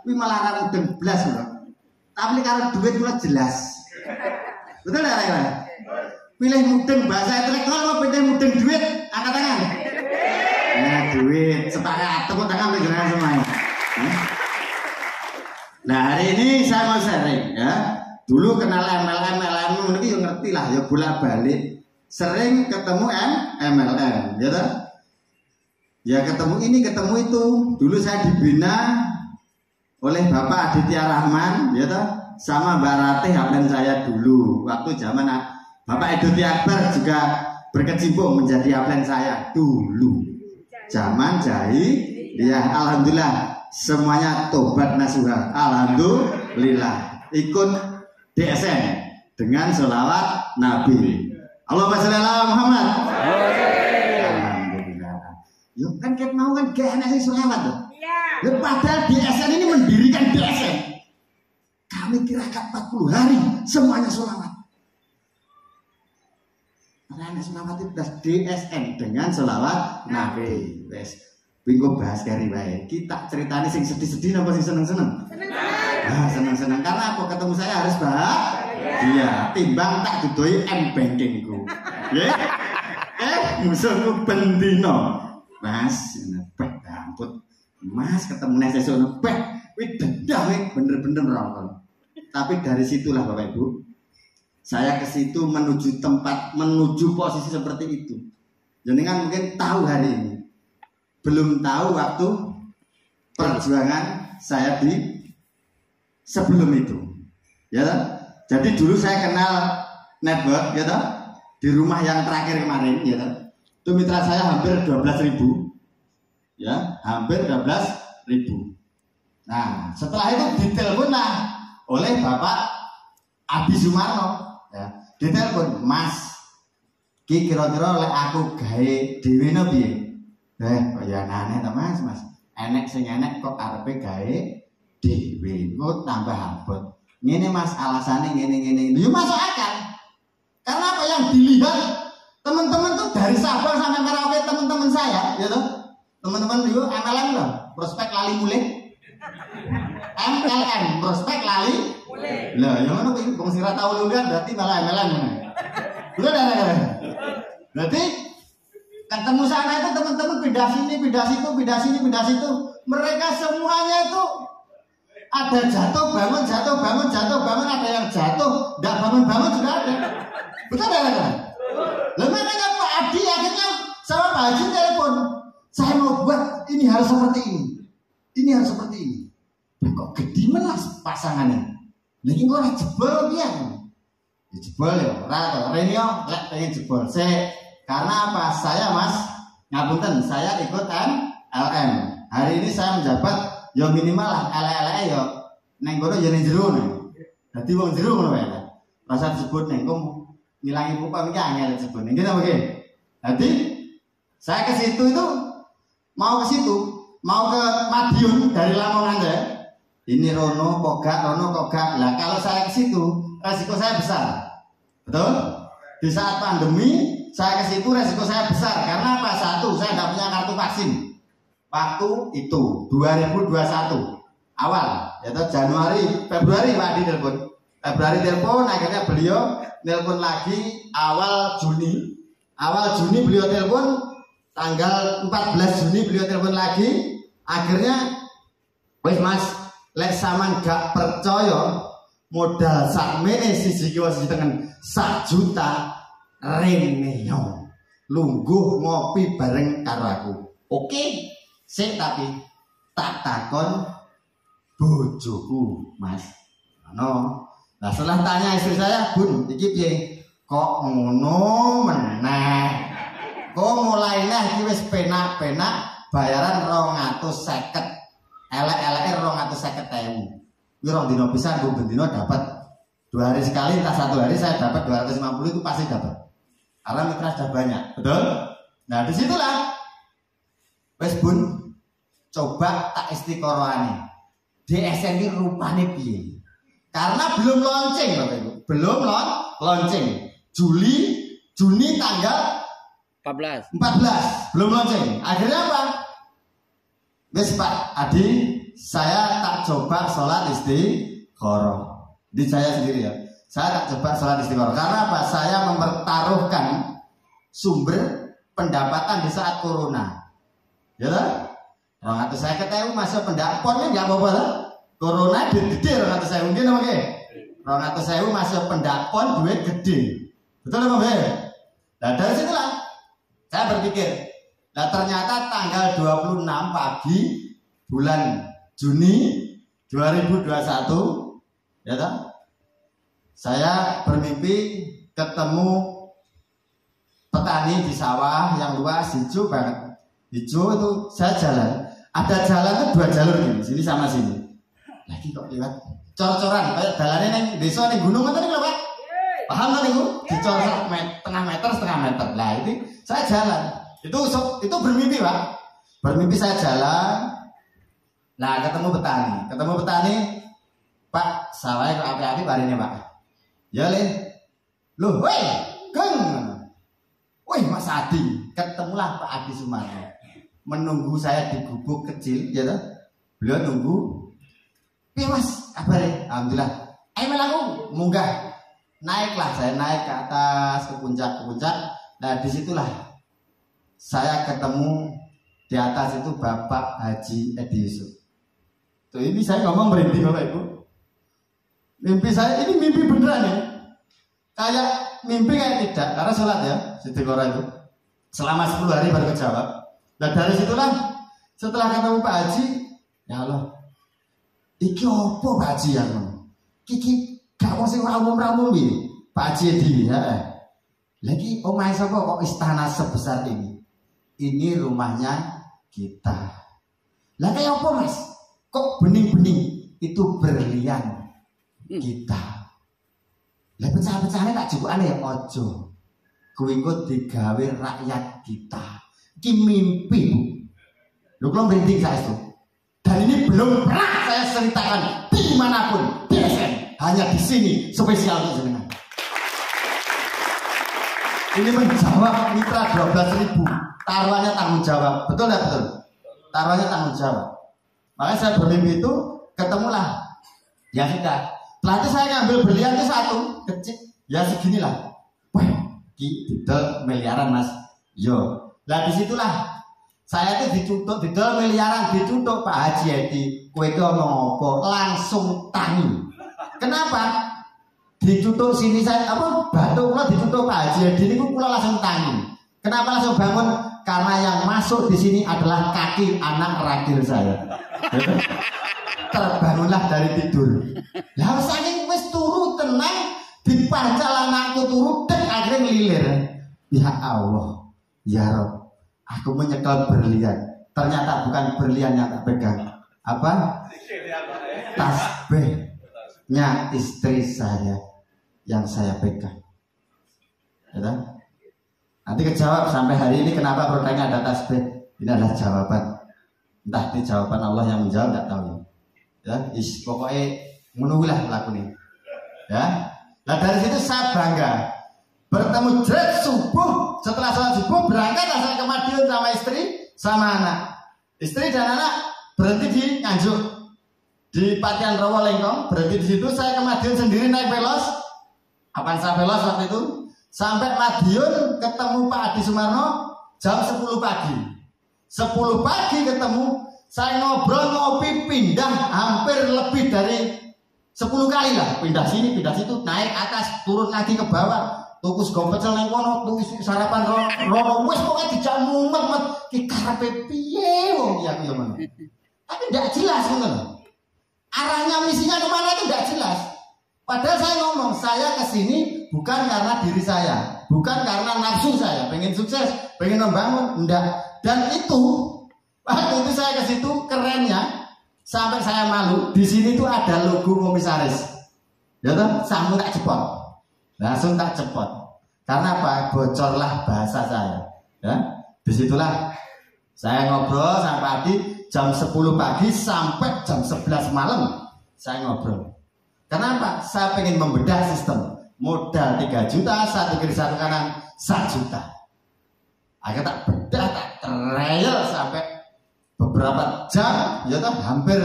kuwi malah ra mudeng blas lho. Tapi karo duit kula jelas. Betul enggak ya? Pilih mudeng bahasa intelektual apa pilih mudeng duit? Angkat tangan. Nah, duit sepakat tepuk tangan beneran semuanya. Nah, hari ini saya mau sharing ya. Dulu kenal MLM mungkin yang ngerti lah ya bolak-balik. Sering ketemu MLM, ya toh? Ya ketemu ini, ketemu itu. Dulu saya dibina oleh Bapak Aditya Rahman, ya toh? Sama Mbak Ratih abang saya dulu. Waktu zaman Bapak Edoti Akbar juga berkecimpung menjadi abang saya dulu. Zaman Jahit, ya alhamdulillah semuanya tobat nasuha. Alhamdulillah ikut DSN dengan sholawat Nabi. Allahumma sholli ala Muhammad. Alhamdulillah. Yuk kan kita mau kan gak enak sih sholawat loh. Iya. Padahal DSN ini mendirikan DSN. Kami kira 40 hari semuanya sholawat. Karena sholawat itu DSN dengan sholawat Nabi. Wes, bingung bahas kari baik. Kita ceritanya sing sedih-sedih apa sing seneng-seneng? Nah, seneng-seneng karena apa ketemu saya harus bahagia. Timbang tak didoi M-bankingku. Ya. Musuhku bendino. Mas, nepek ampun. Mas ketemu nek sesuk nepek, kuwi dedah bener-bener rongkol. Tapi dari situlah Bapak Ibu, saya ke situ menuju tempat, menuju posisi seperti itu. Jenengan mungkin tahu hari ini. Belum tahu waktu perjuangan saya di sebelum itu. Ya toh? Jadi dulu saya kenal network ya toh? Di rumah yang terakhir kemarin ya toh? Itu mitra saya hampir 12.000. Ya, hampir 12.000. Nah, setelah itu ditelepon lah oleh Bapak Abi Sumarno ya. Ditelepon, "Mas, ki kira-kira oleh aku gawe dhewe no piye?" Ya aneh ta Mas, enek sing enek kok arepe gawe dhewe. Kok tambah abot. Ngene Mas, alasannya ngene. Ya masuk akal. Karena apa yang dilihat teman-teman tuh dari Sabang sampai Merauke teman-teman saya, ya toh. Teman-teman dulu MLM loh, prospek lali mulih. MLM, prospek lali mulih. Lah, yang mana kuwi wong sira tau lungguh berarti malah MLM. Betul enggak? Berarti ketemu sana itu teman-teman pindah sini, pindah situ, pindah sini, pindah situ. Mereka semuanya itu ada jatuh bangun, ada yang jatuh, tidak bangun juga ada. Betul enggak? Lalu makanya Pak Adi akhirnya sama Pak Haji telepon, saya mau buat ini harus seperti ini harus seperti ini. Kok gede menas pasangannya? Lagi kok orang jebol dia? Ya jebol ya, Renio, pengen jebol. Karena apa? Saya Mas, ngapunten, saya ikut MLM. Hari ini saya menjabat, ya minimal lah, ele-ele ya, neng kono ya neng jero nih. Jadi wong jero ngono wae. Rasa disebut neng kom ngilangi pupa iki angel disebut. Nggih ta nggih. Jadi saya ke situ itu mau ke Madiun dari Lamongan ya. Ini Rono kogak. Lah kalau saya ke situ resiko saya besar. Betul? Di saat pandemi saya ke situ resiko saya besar karena apa? Satu, saya tidak punya kartu vaksin. Waktu itu 2021 awal, yaitu Februari Pak Adi telepon. Februari telepon, akhirnya beliau telepon lagi awal Juni. Awal Juni beliau telepon, tanggal 14 Juni beliau telepon lagi. Akhirnya, wes Mas, lek sampean gak percaya modal sakmene siji kiwa siji tengen 1 juta Reneo lungguh ngopi bareng karo aku. Oke, sik tapi tak takon bojoku, Mas. Nah, setelah tanya istri saya, "Bun, iki piye? Kok ngono meneh? Kok mulainya iki wis penak-penak bayaran 250. Elek-eleke 250.000. Kuwi rong dino pisan, Bu bendino dapat 2 hari sekali, entah 1 hari saya dapat 250 itu pasti dapat. Karena mitra sudah banyak, betul? Nah disitulah, wes Bun, coba tak istiqorohane. DSN ini rupane piye? Karena belum launching, Bapak Ibu, belum launching. Juni tanggal 14, belum launching. Akhirnya apa? Wes Pak Adi saya tak coba sholat istiqoroh. Di saya sendiri ya. Saya tak coba sholat istiqoroh. Karena apa? Saya mempertaruhkan sumber pendapatan di saat corona. Ya kan? Orang atau saya ketemu masuk pendaponnya nggak apa-apa lah. Corona duit gede orang atau saya mungkin apa? Orang atau saya masuk pendapon duit gede. Betul apa be? Nah dari situlah saya berpikir. Nah ternyata tanggal 26 pagi bulan Juni 2021, ya kan? Saya bermimpi ketemu petani di sawah yang luas hijau banget. Hijau itu saya jalan. Ada jalan itu 2 jalur nih, sini sama sini. Lagi kok lewat cor-coran kayak jalannya neng desa nih gunung itu nih lewat. Paham kan itu? Dicor setengah meter. Nah ini saya jalan. Itu bermimpi Pak. Bermimpi saya jalan. Nah ketemu petani. Pak sawahnya kok api-api barinya Pak. Ya Lin. Loh, woi, Kang. Woi Mas Adi, ketemulah Pak Adi Sumarno. Menunggu saya di gubuk kecil, ya toh? Beliau nunggu. Piye Mas, kabare? Alhamdulillah. Ayo melaku munggah. Naiklah, saya naik ke atas ke puncak. Nah, disitulah saya ketemu di atas itu Bapak Haji Edi Yusuf. Tuh ini saya ngomong berhenti Bapak Ibu. Mimpi saya ini mimpi beneran ya. Kayak mimpi kayak tidak, karena sholat ya, istiqoroh itu selama 10 hari baru kejawab. Nah dari situlah setelah ketemu Pak Haji, ya Allah, iki opo Pak Haji ya, kiki gak mau sing ramum ini, Pak Haji Edi ya. Lagi omah sapa kok istana sebesar ini? Ini rumahnya kita. Lah kayak opo Mas? Kok bening-bening itu berlian kita? Lah pecah-pecahane tak jupukane ya ojo. Kuwi engko digawe rakyat kita. Ki mimpi. Lho kula merinding saestu. Dan ini belum pernah saya ceritakan dimanapun BSN. Hanya di sini spesial untuk jenengan. Ini menjawab mitra 12.000. Taruhannya tanggung jawab. Betul ya betul? Taruhannya tanggung jawab. Makanya saya bermimpi itu ketemulah. Ya sudah. Setelah itu saya ngambil berlian itu 1 kecil. Ya seginilah. Wah, didol miliaran Mas. Yo. Nah disitulah saya itu ditutup didol miliaran ditutup Pak Haji Edi. Kowe iki omong apa? Langsung tangi. Kenapa? Ditutup sini saya apa batu kula ditutup Pak Haji Edi niku kula langsung tangi. Kenapa langsung bangun? Karena yang masuk di sini adalah kaki anak ragil saya. Terbangunlah dari tidur. Lah saking wis turu tenang dipancal anakku turu dek akhirnya ngelilir. Ya Allah. Ya Rob, aku menyekel berlian. Ternyata bukan berlian yang tak pegang. Apa? Tasbihnya istri saya yang saya pegang. Ya, nanti kejawab sampai hari ini kenapa produknya ada tasbih. Ini adalah jawaban. Entah itu jawaban Allah yang menjawab, tidak tahu. Ya, pokoknya menunggulah lakukan ini. Ya, nah dari situ saya bangga. Bertemu jerat subuh, setelah sholat subuh berangkatlah saya ke Madiun sama istri sama anak. Istri dan anak berhenti di Nganjuk di Patian Rawa Lengkong, berhenti di situ. Saya ke Madiun sendiri naik velos, Avanza velos waktu itu. Sampai Madiun ketemu Pak Adi Sumarno jam 10 pagi. 10 pagi ketemu, saya ngobrol ngopi pindah hampir lebih dari 10 kali lah, pindah sini pindah situ, naik atas turun lagi ke bawah. Tukus gopecel nang kono, tukus sarapan rono wis pokoke dijak mumet ki karepe piye wong iki aku ya ngono. Tapi ndak jelas ngono. Arahnya misinya kemana itu ndak jelas. Padahal saya ngomong, saya kesini bukan karena diri saya, bukan karena nafsu saya, pengen sukses, pengen membangun, enggak. Dan itu waktu itu saya ke situ kerennya sampai saya malu. Di sini tuh ada logo komisaris. Ya toh, samu tak cepot. Langsung tak cepot. Karena apa? Bocorlah bahasa saya. Ya, disitulah saya ngobrol sama Pak Adi jam 10 pagi sampai jam 11 malam saya ngobrol. Kenapa? Saya pengen membedah sistem. Modal 3 juta, 1 kiri 1 kanan 1 juta. Akhirnya tak bedah, tak trial sampai beberapa jam, ya toh, hampir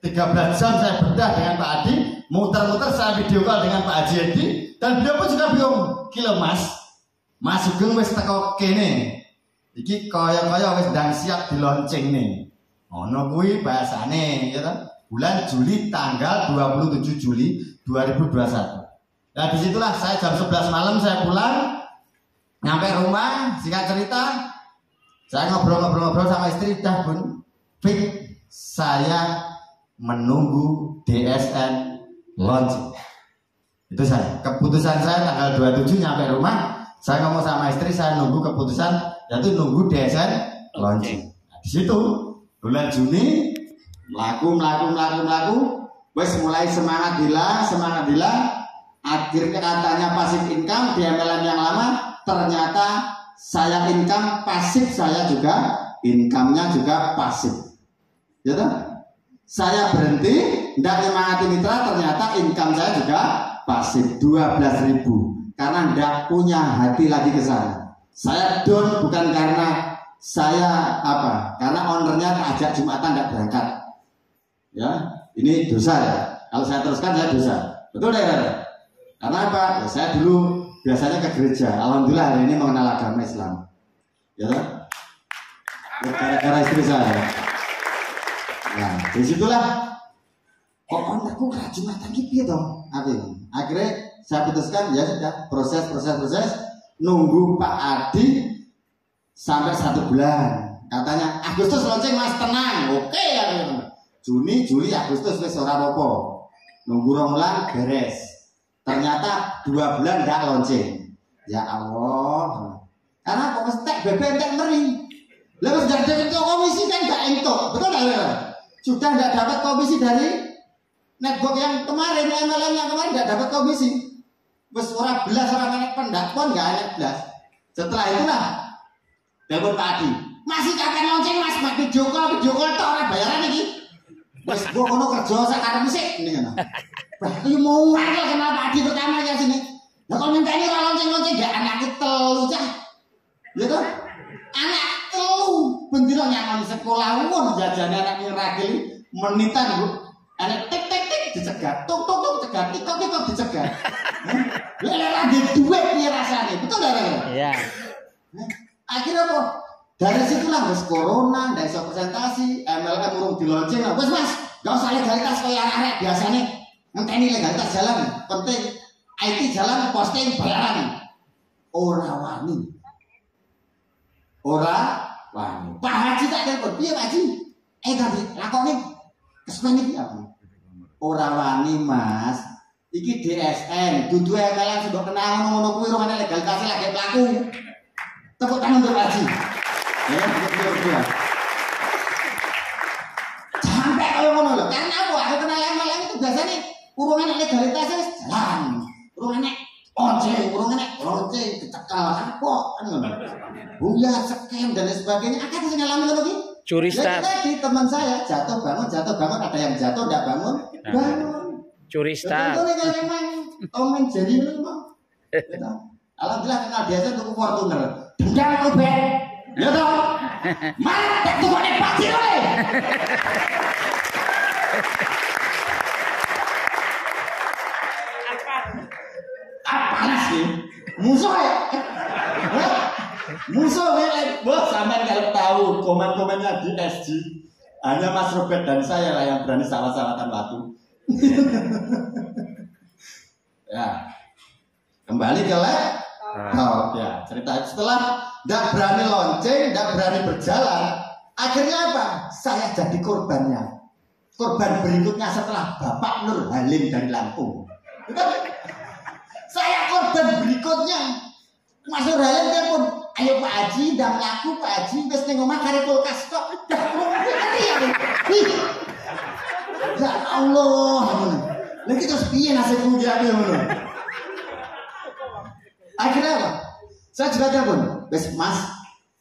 13 jam saya bedah dengan Pak Adi, muter-muter saya video call dengan Pak Haji Edi, dan beliau pun juga bingung, kilo Mas Sugeng wis teko kene. Iki kaya-kaya wis ndang siap dilonceng nih. Ono kuwi bahasane, ya toh, bulan Juli tanggal 27 Juli 2021. Nah disitulah saya jam 11 malam saya pulang, nyampe rumah, singkat cerita, saya ngobrol-ngobrol sama istri, dah Bun, fix saya menunggu DSN launching. Itu saya, keputusan saya tanggal 27 nyampe rumah, saya ngomong sama istri, saya nunggu keputusan, yaitu nunggu DSN launching. Nah, di situ bulan Juni melaku, wes mulai semangat gila. Akhirnya katanya pasif income di MLM yang lama, ternyata saya income pasif, saya juga income-nya juga pasif. Ya toh? Saya berhenti, tidak menyemangati mitra, ternyata income saya juga pasif 12.000 karena tidak punya hati lagi ke sana. Saya down bukan karena saya karena ownernya ajak Jumatan tidak berangkat. Ya, ini dosa ya. Kalau saya teruskan saya dosa. Betul ya? Karena apa? Ya, saya dulu biasanya ke gereja. Alhamdulillah hari ini mengenal agama Islam. Ya toh? Gara-gara istri saya. Nah, disitulah kok aku Jumatan gitu ya toh. Akhirnya saya putuskan ya sudah proses nunggu Pak Adi sampai 1 bulan. Katanya Agustus launching Mas, tenang. Oke ya. Juni, Juli, Agustus wis ora apa-apa. Nunggu 2 bulan beres. Ternyata 2 bulan enggak launching. Ya Allah. Karena kok mesti BB entek meri. Lah wis jadi entuk komisi kan enggak entuk. Betul enggak? Sudah enggak dapat komisi dari network yang kemarin, MLM yang kemarin enggak dapat komisi. Wis ora belas ora menek pendakon enggak enek belas. Setelah itulah telepon Pak Adi. Masih kapan launching Mas? Mas video call tok ora bayaran iki. Wis gua kono kerja sak karep sik ngene. Bah, iki mau aja kenapa Adi pertama ya sini. Lah kok ngenteni ora lonceng-lonceng gak anakku telu cah. Ya toh? Anak telu bendina nyamani sekolah umum jajane anak ragil menitan, Bu. Anak tik dicegat, tuk cegat, tik dicegat. Lah ora duit piye rasane? Betul enggak? Iya. Akhirnya apa? Dari situlah wis corona, ndak iso presentasi, MLM urung dilonceng. Wis Mas, gak usah legalitas kaya arek biasane. Ngenteni legalitas jalan, penting IT jalan, posting bayaran. Ora wani. Pak Haji tak telepon, piye Pak Haji? Tadi lakone kesuwen iki apa? Ora wani Mas. Iki DSN, dudu MLM sing mbok kenal ngono kuwi ora ana legalitas lagi pelaku. Tepuk tangan untuk Pak Haji. Ya, betul. Sampai kalau ngono lho, karena apa? Aku kenal MLM itu biasanya urungan legalitasnya jalan, urungan lonceng, dicekal apa kan ngono. Bulat, scam dan sebagainya. Akad sing ngalamin ngono ki. Curi start. Tadi teman saya jatuh bangun, ada yang jatuh enggak bangun. Curi start. Itu kalau memang komen jadi memang. Alhamdulillah kenal biasa tuku Fortuner. Dendam obet. Ya toh. Mana tak tukone pasti kowe. Apa sih? Musuh ya? Musuh ya? Bos sampean kalau tahu komen-komennya di SG hanya Mas Robert dan saya lah yang berani salah-salahkan waktu. Ya. Kembali ke laptop ya. Cerita setelah tidak berani lonceng, tidak berani berjalan, akhirnya apa? Saya jadi korbannya. Korban berikutnya setelah Bapak Nur Halim dari Lampung. Saya korban berikutnya. Mas Nur Halim telepon, ayo Pak Haji, ndang laku Pak Haji, wis ning omah kare kulkas kok. Ya Allah, lha iki terus piye nasibku iki ngono. Akhirnya apa? Saya juga telepon, wes Mas,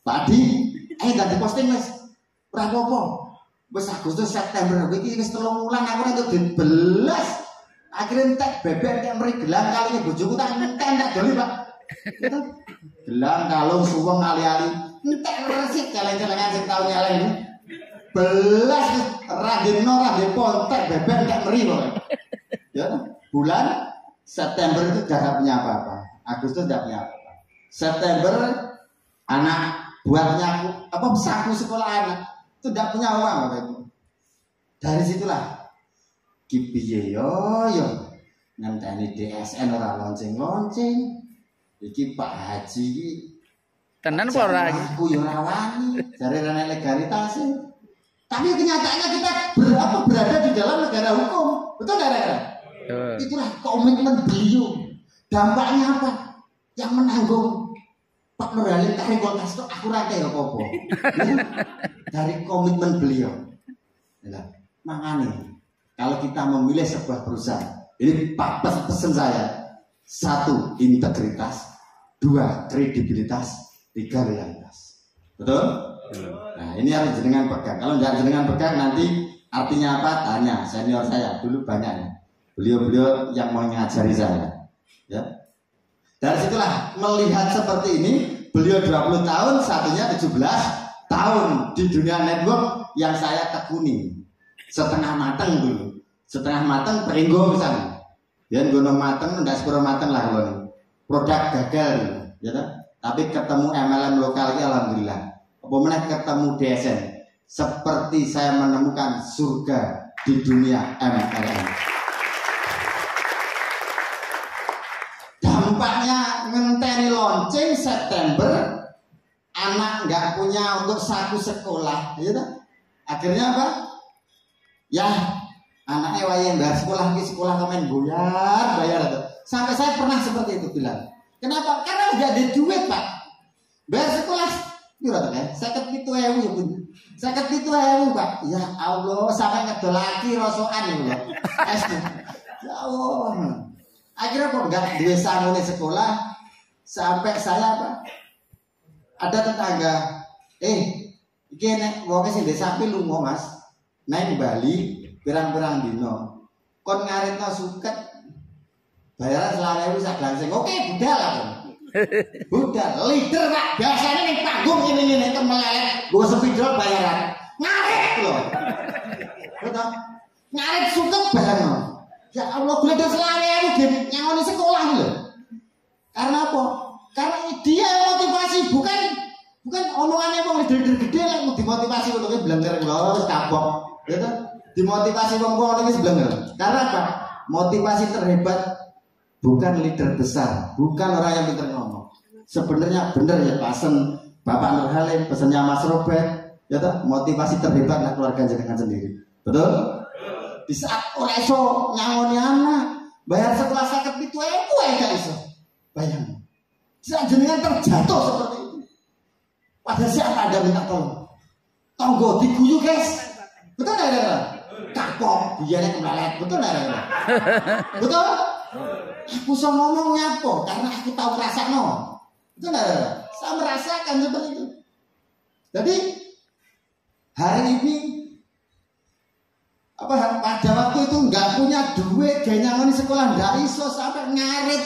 Pak Adi, ganti posting wes, ora apa-apa. Wes Agustus September, iki wis 3 wulan aku nek dibelas. Akhirnya entek bebek entek meri gelang kali bojoku tak entek doli, Pak. Gelang kalung suweng ali-ali, entek resik celeng-celengan sing tau nyeleng. belas Raden Pontek bebek nggak meri pokoknya. Ya, bulan September itu tidak punya apa-apa. Agustus tidak punya apa-apa. September anak buatnya apa saku sekolah anak itu tidak punya uang apa itu. Dari situlah kipiye yo ngenteni DSN ora lonceng-lonceng. Iki Pak Haji iki tenan apa ora iki? Aku yo ora wani, jare ora legalitas. Tapi kenyataannya kita berada di dalam negara hukum. Betul enggak? Itulah komitmen beliau. Dampaknya apa? Yang menanggung Pak Nurhalim Karim Kolkas itu aku rate ya apa-apa. Dari komitmen beliau. Nah, makanya kalau kita memilih sebuah perusahaan, ini pesan saya. 1. Integritas, 2. Kredibilitas, 3. Loyalitas. Betul? Nah, ini harus jenengan pegang. Kalau tidak jenengan pegang nanti artinya apa? Tanya senior saya dulu banyak ya. Beliau-beliau yang mengajari saya. Ya. Dari situlah melihat seperti ini, beliau 20 tahun, satunya 17 tahun di dunia network yang saya tekuni. Setengah matang dulu. Setengah matang peringgo misalnya. Ya ngono mateng ndak sepuro mateng lah kalau produk gagal ya kan? Tapi ketemu MLM lokal ini alhamdulillah. Apa meneh ketemu DSN seperti saya menemukan surga di dunia MLM. Dampaknya ngenteni lonceng September anak nggak punya untuk saku sekolah ya kan? Akhirnya apa? Ya anaknya wayang bayar sekolah komen bayar itu. Sampai saya pernah seperti itu bilang. Kenapa? Karena nggak ada duit pak. Bayar sekolah, berapa kan? 57.000 ya bun. 57.000 pak. Ya Allah, sampai ngedol lagi rosokan ya. Ya Allah. Akhirnya kok nggak duit sanggup sekolah. Sampai saya apa? Ada tetangga. Iki wong sing desa pi lunga mas. Naik Bali. Pirang-pirang dino kon ngaritno suket bayaran selawe sak gangsing oke budal aku budal leader pak biasanya ning panggung ini itu melelet gue sepidol bayaran ngarit loh betul ngarit suket bayaran ya Allah gue udah selawe aku nyangoni sekolah loh karena apa? Karena dia motivasi bukan omongannya wong leader gede lah mau dimotivasi untuk belengker loh kapok gitu dimotivasi wong-wong ini sebenarnya. Karena apa? Motivasi terhebat bukan leader besar, bukan orang yang pintar ngomong. Sebenarnya benar ya pesen Bapak Nurhalim, pesennya Mas Robert, ya toh motivasi terhebat nak keluarga jenengan sendiri. Betul? Di saat orang iso nyangoni anak, bayar sekolah 57.000 gak iso. Bayang. Saat jenengan terjatuh seperti itu. Pada siapa Anda minta tolong? Tonggo diguyu guys. Betul enggak? Kapok, biarnya kembali, betul nggak? Betul? Aku so ngomongnya apa? Karena aku tahu rasa no, betul nggak? Saya merasakan seperti itu. Jadi hari ini pada waktu itu nggak punya duit, gaya ngoni sekolah nggak iso sampai ngarit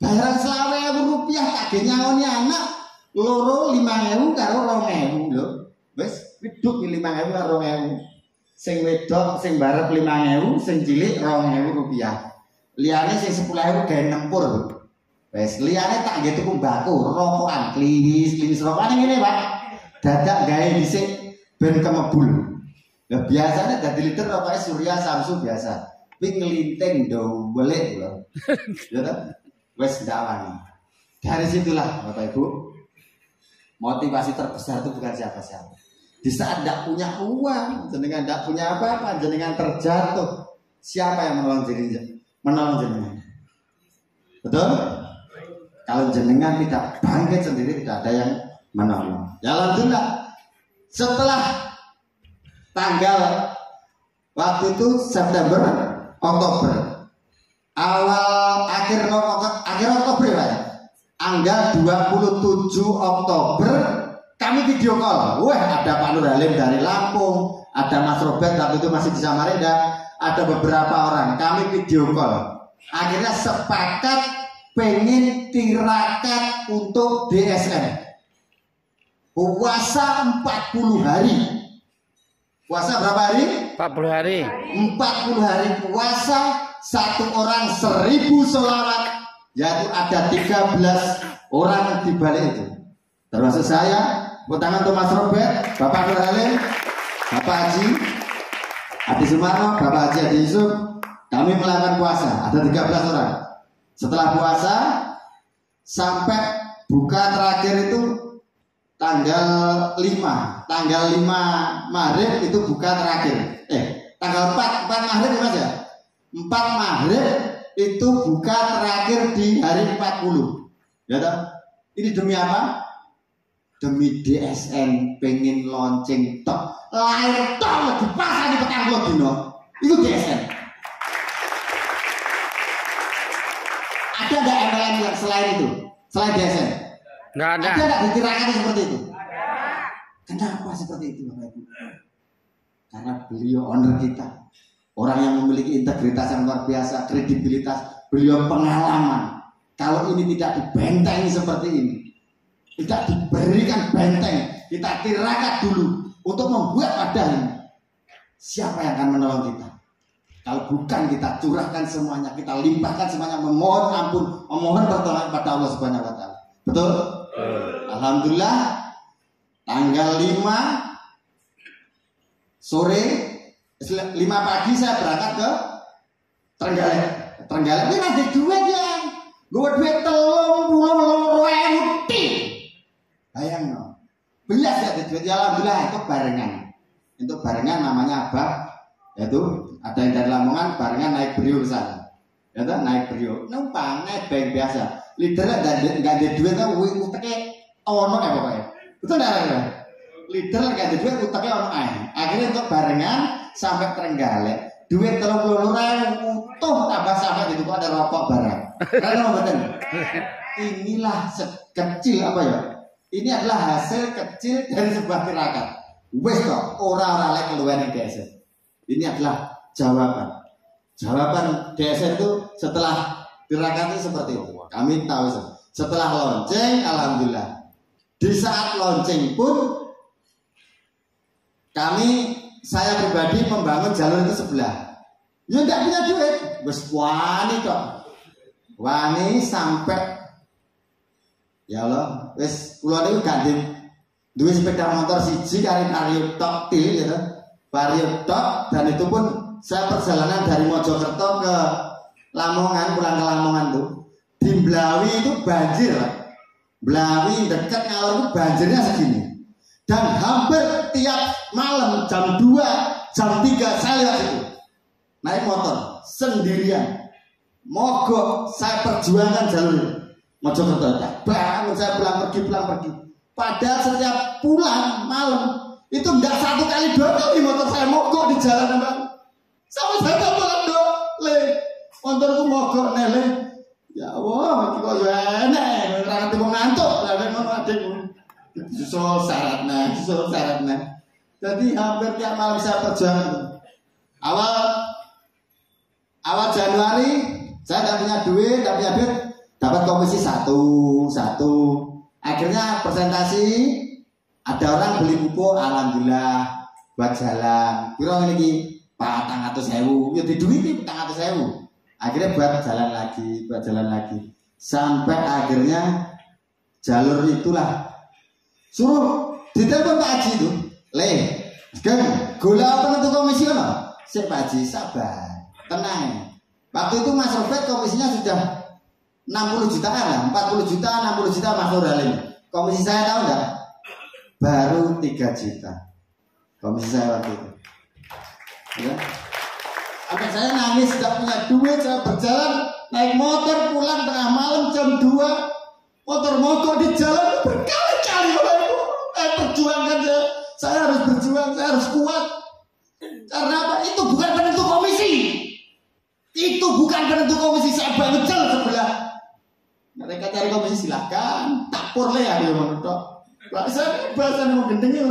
bayaran Rp20.000 tak gaya ngoni anak loro 5.000 karo 2.000 loh, wes hidup 5.000 karo 2.000. Sing wedok sing barep 5.000, sing cilik Rp2.000. Liyane sing 10.000 gawe nempur. Wes liyane tak nggih tuku mbako, rokokan, klinis rokokan ngene, Pak. Dadak gawe dhisik ben kemebul. Lah biasanya dadi liter rokoke Surya Samsu biasa. Kuwi ngelinting ndowelek lho. Ya ta? Wes ndak wani. Dari situlah Bapak Ibu, motivasi terbesar itu bukan siapa-siapa. Di saat tidak punya uang, jenengan tidak punya apa-apa, jenengan terjatuh. Siapa yang menolong jenengan? Menolong jenengan. Betul? Kalau jenengan tidak bangkit sendiri, tidak ada yang menolong. Ya alhamdulillah. Setelah tanggal waktu itu September, Oktober, akhir Oktober ya, tanggal 27 Oktober. Kami video call, ada Pak Nurhalim dari Lampung, ada Mas Robert waktu itu masih di Samarinda, ada beberapa orang. Kami video call. Akhirnya sepakat pengen tirakat untuk DSN. Puasa 40 hari. Puasa berapa hari? 40 hari. 40 hari puasa, satu orang 1000 sholawat, yaitu ada 13 orang di balik itu. Termasuk saya, tangan Thomas Robert, Bapak Nur Halim, Bapak Haji Adi Sumarno, Bapak Haji Adi Yusuf. Kami melakukan puasa, ada 13 orang. Setelah puasa sampai buka terakhir itu tanggal 5 Maret itu buka terakhir. Tanggal 4 Maret ya Mas ya? 4 Maret itu buka terakhir di hari 40. Ya toh? Ini demi apa? Demi DSN pengen launching tok. Lahir tok dipasang di petang dino. Itu DSN. Ada enggak MLM yang selain itu? Selain DSN? Enggak ada. Ada enggak ditirakan seperti itu? Kenapa seperti itu Bapak Ibu? Karena beliau owner kita, orang yang memiliki integritas yang luar biasa, kredibilitas, beliau pengalaman. Kalau ini tidak dibentengi seperti ini, tidak diberikan benteng, kita tirakat dulu untuk membuat wadah ini, siapa yang akan menolong kita? Kalau bukan kita curahkan semuanya, kita limpahkan semuanya, memohon ampun, memohon pertolongan pada Allah Subhanahu wa taala. Betul? Alhamdulillah tanggal 5 sore 5 pagi saya berangkat ke Trenggalek. Ini ada duit ya. Gue duit 30.000. Bayang no. Belas ya duit ya, alhamdulillah itu barengan. Itu barengan namanya Abah. Yaitu ada yang dari Lamongan barengan naik Brio ke sana. Ya tuh naik Brio, numpang naik bank biasa. Leadernya enggak ada duit kan uteknya ono ya pokoknya. Betul enggak? Leader enggak ada duit uteknya ono ae. Akhirnya untuk barengan sampai Trenggalek. Duit 30.000 utuh tambah sampai itu kok ada rokok barang. Karena betul. Inilah kecil apa ya? Ini adalah hasil kecil dari sebuah tirakat. Wes kok orang-orang lek keluar di DSN. Ini adalah jawaban DSN itu setelah tirakat itu seperti itu. Kami tahu setelah launching, alhamdulillah. Di saat launching pun saya pribadi membangun jalur itu sebelah. Ya enggak punya duit, wes wani kok. Wani sampai ya Allah, wes kula niku ganti duwe sepeda motor siji kari Vario Tok til gitu. Vario Tok, dan itu pun saya perjalanan dari Mojokerto ke Lamongan, pulang ke Lamongan tuh. Di Blawi itu banjir. Blawi dekat Ngalor itu banjirnya segini. Dan hampir tiap malam jam 2, jam 3 saya lewat itu. Naik motor sendirian. Mogok saya perjuangkan jalur itu. Mojokerto. Bangun saya pulang pergi. Padahal setiap pulang malam itu enggak 1 kali 2 kali motor saya mogok di jalan Bang. Sama saya pulang dong, motorku mogok nele. Ya Allah, iki kok yo enek, ora ngerti wong ngantuk, lha ngono adikku. Susul syaratnya. Jadi hampir tiap malam saya perjuangan. Awal Januari saya tidak punya duit, dapat komisi 1. Akhirnya presentasi, ada orang beli pupuk, alhamdulillah buat jalan. Kira ini 400.000, ya diduiti 400.000. Akhirnya buat jalan lagi, sampai akhirnya jalur itulah suruh ditelepon Pak Haji itu, gula penentu komisi kan? Pak Haji sabar, tenang. Waktu itu Mas Robert komisinya sudah 60 jutaan lah, 40 juta, 60 juta Mas Nur Halim. Komisi saya tahu enggak? Baru 3 juta. Komisi saya waktu itu. Ya. Sampai saya nangis, tidak punya duit, saya berjalan naik motor pulang tengah malam jam 2, motor mogok di jalan berkali-kali. Saya perjuangkan, saya harus berjuang, saya harus kuat. Karena apa? Itu bukan penentu komisi, saya banget jalan sebelah. Mereka cari komisi silahkan, tak pur ya dia menurut. Saya bahasa mau gendengnya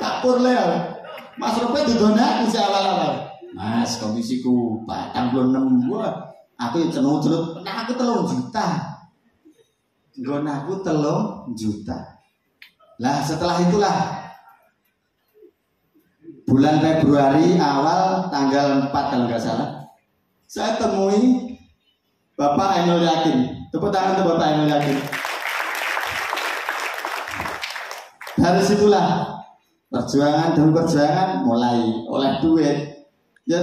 tak pur ya. Mas Robert didona aku awal-awal. Mas komisiku 46 gua. Aku cenut-cenut, nah aku 3 juta. Nggonaku 3 juta. Lah setelah itulah bulan Februari awal tanggal 4 kalau nggak salah, saya temui Bapak Ainul Yakin. Tepuk tangan untuk Bapak Ainul Yakin. Dari situlah perjuangan demi perjuangan mulai oleh duit, ya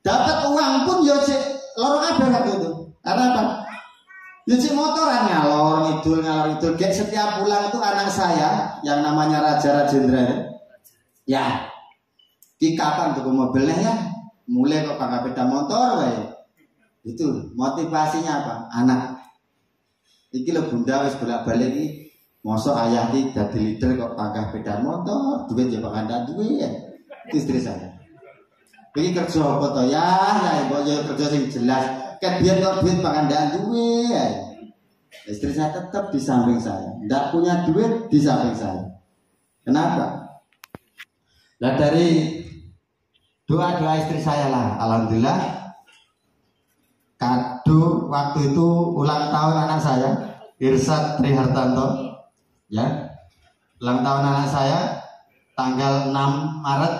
dapat uang pun ya cek lorong kabeh waktu itu. Karena apa? Ya cek motoran ngalor ngidul. Kayak setiap pulang itu anak saya yang namanya Raja Rajendra, ya di kapan tuh mobilnya ya, mulai kok pakai sepeda motor, itu motivasinya apa? Anak, iki lo bunda wis bolak-balik iki. Mosok ayah ini jadi leader kok pakai sepeda motor, duit ya pakai ndak duit ya. Itu istri saya. Ini kerja apa toh ya, kerja yang jelas. Kan biar kok duit pakai ndak duit ya. Istri saya tetap di samping saya. Ndak punya duit di samping saya. Kenapa? Nah dari doa-doa istri saya lah, alhamdulillah. Kado waktu itu ulang tahun anak saya, Irsad Trihartanto. Ya, ulang tahun anak saya tanggal 6 Maret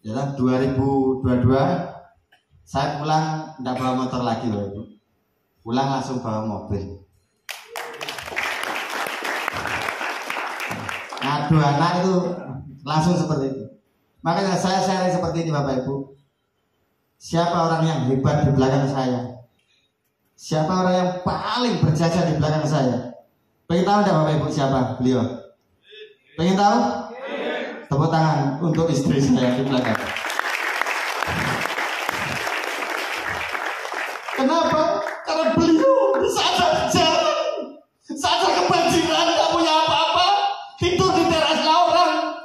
ya 2022. Saya pulang tidak bawa motor lagi loh Ibu. Pulang langsung bawa mobil. Ngadu anak itu langsung seperti itu. Makanya saya share seperti ini Bapak Ibu. Siapa orang yang hebat di belakang saya? Siapa orang yang paling berjasa di belakang saya? Pengen tahu enggak Bapak Ibu siapa beliau? Pengen tahu? Tepuk tangan untuk istri saya di belakang. Kenapa? Karena beliau di saat jalan, saat kebanjiran, nggak punya apa-apa, tidur di teras orang.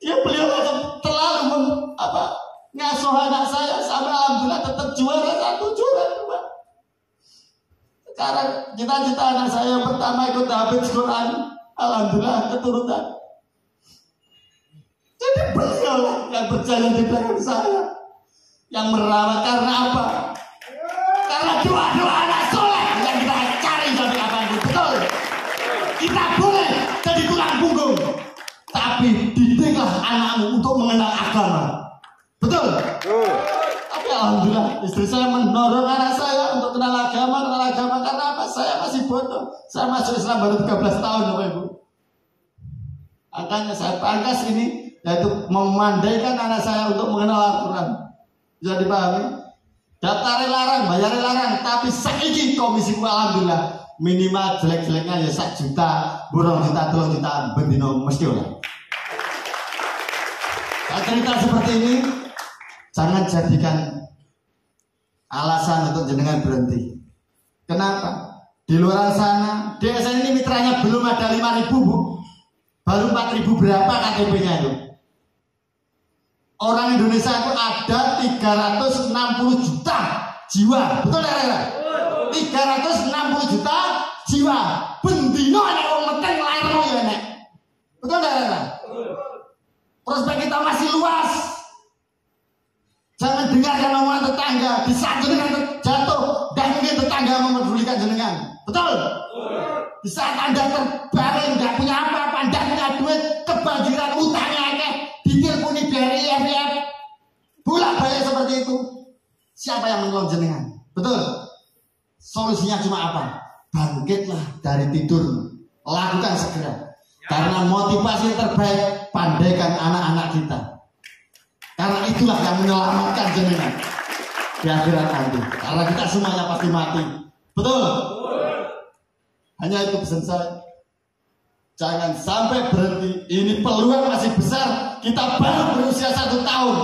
Beliau terlalu ngasuh anak saya sampai alhamdulillah tetap juara 1, juara 2. Sekarang cita-cita anak saya yang pertama ikut hafiz Quran, alhamdulillah keturunan. Jadi beliau yang berjalan di belakang saya, yang merawat. Karena apa? Karena doa-doa anak soleh yang kita cari sampai kapanpun. Betul. Kita boleh jadi tulang punggung, tapi didiklah anakmu untuk mengenal agama. Betul. Tapi alhamdulillah istri saya mendorong anak saya untuk kenal agama. Karena apa? Saya masih bodoh. Saya masuk Islam baru 13 tahun Bapak Ibu. Makanya saya pangkas ini, yaitu memandaikan anak saya untuk mengenal Al-Quran. Bisa dipahami? Daftarnya larang, bayarnya larang, tapi saiki komisiku alhamdulillah minimal jelek-jeleknya ya 1 juta, burung juta, 3 juta bendino mesti oleh. Saya cerita seperti ini, jangan jadikan alasan untuk jenengan berhenti. Kenapa? Di luar sana, DSN ini mitranya belum ada 5.000 Bu. Baru 4.000 berapa KTP-nya itu? Orang Indonesia itu ada 360 juta jiwa. Betul ya? 360 juta jiwa. Bendino nek wong meteng lairno ya nek. Betul ya? Prospek kita masih luas. Jangan dengarkan omongan tetangga, di saat jenengan jatuh, dan mungkin tetangga memedulikan jenengan. Betul? Di saat Anda terbaring, nggak punya apa-apa, nggak punya duit, kebanjiran, utangnya akeh, diteleponi dari IMF, bolak-balik seperti itu. Siapa yang menolong jenengan? Betul? Solusinya cuma apa? Bangkitlah dari tidur, lakukan segera. Karena motivasi terbaik, pandaikan anak-anak kita. Karena itulah yang menyelamatkan jenengan di akhirat nanti. Karena kita semuanya pasti mati. Betul? Hanya itu pesan saya. Jangan sampai berhenti. Ini peluang masih besar. Kita baru berusia 1 tahun.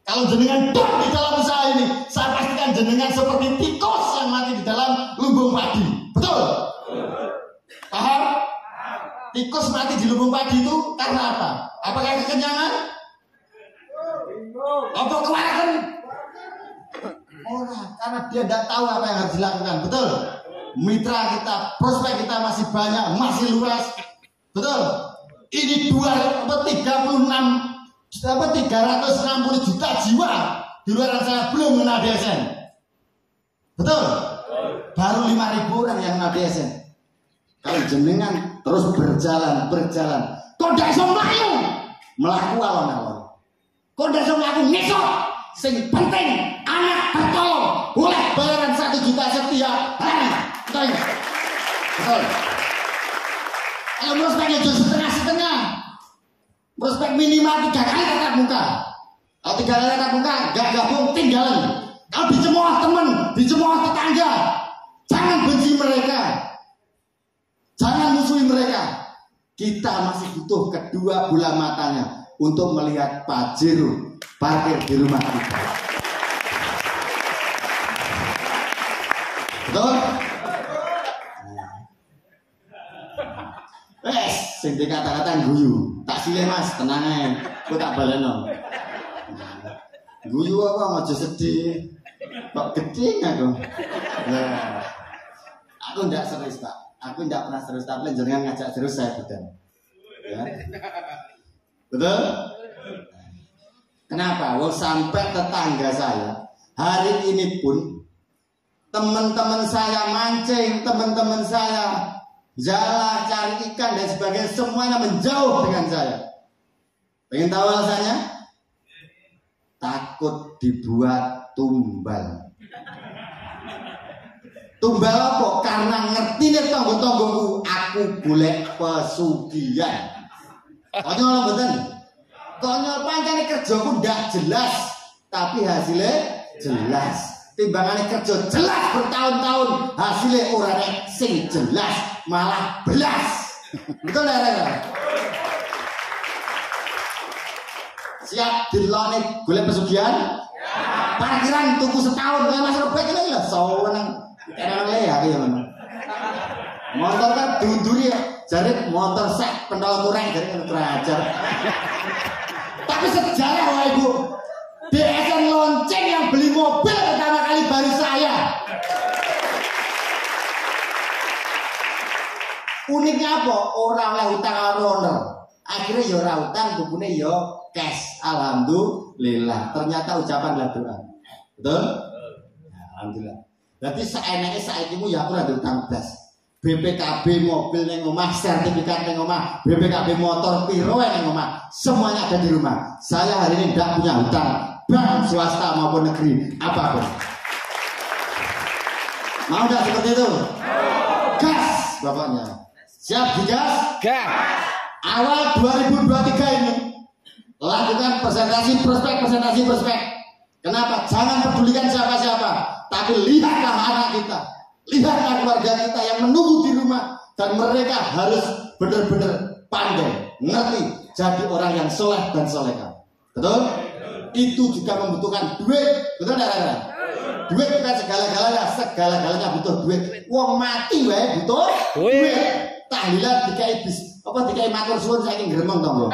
Kalau jenengan dok di dalam usaha ini, saya pastikan jenengan seperti tikus yang mati di dalam lumbung padi. Betul? Paham? Tikus mati di lumbung padi itu karena apa? Apakah kekenyangan? Apa kewarasan? Orang, karena dia tidak tahu apa yang harus dilakukan. Betul? Mitra kita, prospek kita masih banyak, masih luas. Betul? Ini 360 juta jiwa di luar sana belum mengenal DSN. Betul? Baru 5.000 orang yang mengenal DSN. Kalau jenengan terus berjalan, kok tidak bisa melayu, melaku alon-alon. Kok ndak sama aku ngesot. Sing penting anak tertolong. Boleh bayaran 1 juta setiap hari. Betul. Betul. Kalau prospek itu setengah-setengah. Prospek minimal 3 kali tatap muka. Kalau 3 kali tatap muka, gak gabung tinggalan. Kalau dicemooh teman, dicemooh tetangga, jangan benci mereka. Jangan musuhi mereka. Kita masih butuh kedua bola matanya untuk melihat Pajero parkir di rumah kita. Betul? Sing kata-kata guyu. Tak silih Mas, tenang ae. Aku tak baleno. Guyu apa aja sedih. Kok gede aku. Nah. Aku ndak serius, Pak. Aku ndak pernah serius, tapi jenengan ngajak serius saya betul. Ya. Betul? Kenapa? Wong sampai tetangga saya hari ini pun teman-teman saya mancing, teman-teman saya jala cari ikan dan sebagainya, semuanya menjauh dengan saya. Pengen tahu alasannya? Takut dibuat tumbal. Tumbal apa? Karena ngerti nih tonggo-tonggoku, aku golek pesugihan. Konyol betul. Konyol pancene kerjaku ndak jelas, tapi hasilnya jelas. Timbangannya kerja jelas bertahun-tahun, hasilnya orangnya sing jelas malah belas. Betul ya? Siap dilone golek pesugihan? Parkiran tuku setahun, kayak Mas Robert ini lah, sawenang enak ya ya mana. Motor kan dunduri ya, jadi motor sek pentol kurang jadi kan terajar. Tapi sejarah wah ibu, DSN lonceng yang beli mobil pertama kali baru saya. Uniknya apa? Orang oleh utang owner. Akhirnya ya ora utang, bukune ya cash. Alhamdulillah. Ternyata ucapan adalah doa. Betul? Ya, alhamdulillah. Berarti seenake saikimu ya aku ora utang blas. BPKB mobil ning omah, sertifikat ning omah, BPKB motor piro ning omah, semuanya ada di rumah. Saya hari ini tidak punya hutang, bank swasta maupun negeri apapun. Mau tidak seperti itu? Gas, bapaknya. Siap digas? Gas. Awal 2023 ini lakukan presentasi prospek. Kenapa? Jangan pedulikan siapa-siapa, tapi lihatlah anak kita, lihatlah keluarga kita yang menunggu di rumah, dan mereka harus benar-benar pandai, ngerti, jadi orang yang soleh dan soleha. Betul? Itu juga membutuhkan duit. Betul tidak? Duit bukan segala-galanya butuh duit. Wong mati wae butuh duit. Tahlilan dikai dikai matur suwun saking gremeng to.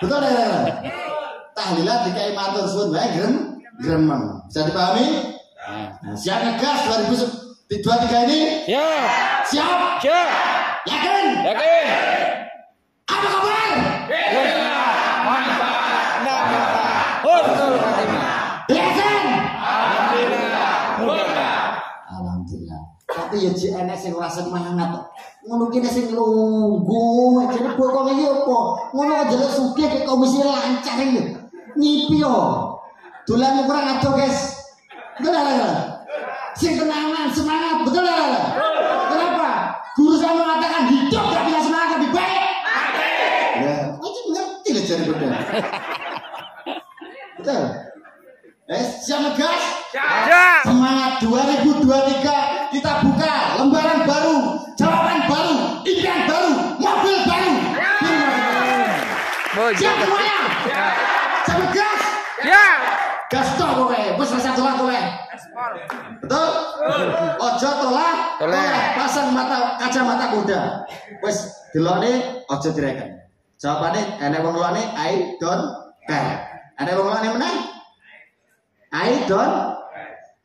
Betul tidak? Tahlilan dikai matur suwun wae gremeng. Bisa dipahami? Nah, siap ngegas 2023 ini? Ya. Siap? Siap. Yakin? Yakin. Apa kabar? Yakin? Alhamdulillah. Tapi ya JNS sing ora semangat. Ngono kene sing lungguh, jane bokonge iki apa? Ngono jelek sugih ke komisi lancar iki. Nyipi yo. Dolan kurang adoh, guys. Betul lah. Sing tenangan, semangat, betul lah. Kenapa? Guru saya mengatakan hidup gak bisa semangat lebih baik. Ya, itu ngerti lah jadi betul. Betul. Siap ngegas? Siap. Semangat 2023 kita buka lembaran baru, jawaban baru, impian baru, mobil baru. Siap semuanya? Siap ngegas? Siap. Gas tok kowe, wis rasa tolak kowe. Betul? Ojo tolak, pasang kacamata kuda. Wis delokne ojo direken. Jawabane enek wong liyane I don't care. Enek wong liyane menang? I don't.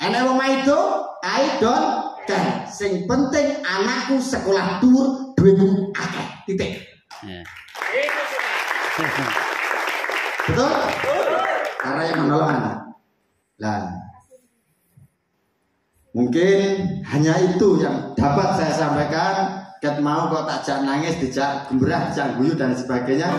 Enek wong maido I don't care. Sing penting anakku sekolah dhuwur, duitku akeh. Titik. Betul? Karena yang menolong anak. Nah, mungkin hanya itu yang dapat saya sampaikan. Ket mau kok tak jak nangis, dijak gembrah, dijak guyu dan sebagainya.